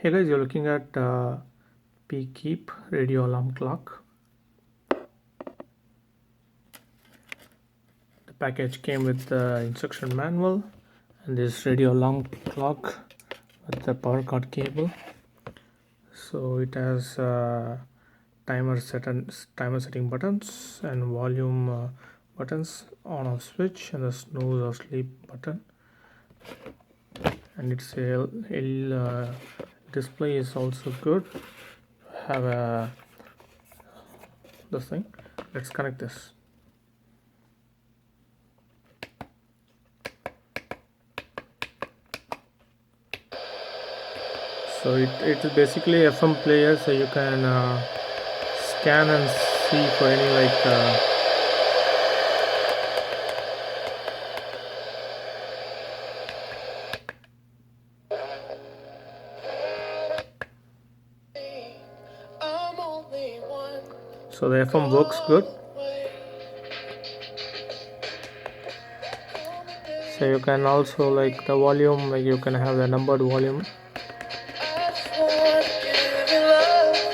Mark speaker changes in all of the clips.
Speaker 1: Hey guys, you're looking at Peakeep radio alarm clock. The package came with the instruction manual and this radio alarm clock with the power cord cable. So it has timer setting buttons and volume buttons, on off switch, and the snooze or sleep button. And its display is also good. Have a this thing. Let's connect this. So it is basically FM player, so you can scan and see for any so the FM works good. So you can also the volume, you can have the numbered volume.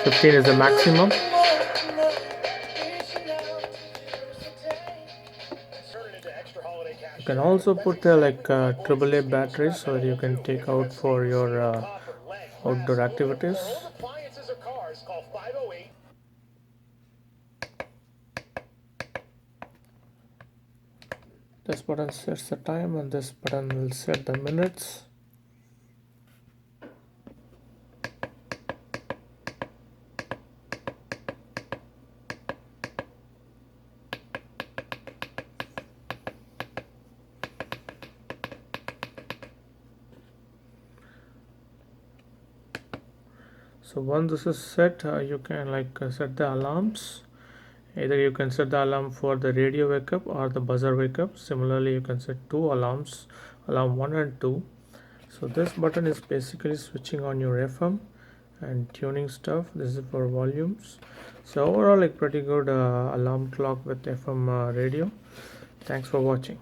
Speaker 1: 15 is the maximum. You can also put AAA batteries so that you can take out for your outdoor activities. This button sets the time and this button will set the minutes. So once this is set, you can set the alarms. Either you can set the alarm for the radio wake up or the buzzer wake up. Similarly, you can set two alarms, alarm 1 and 2. So this button is basically switching on your FM and tuning stuff. This is for volumes. So overall, pretty good alarm clock with FM radio. Thanks for watching.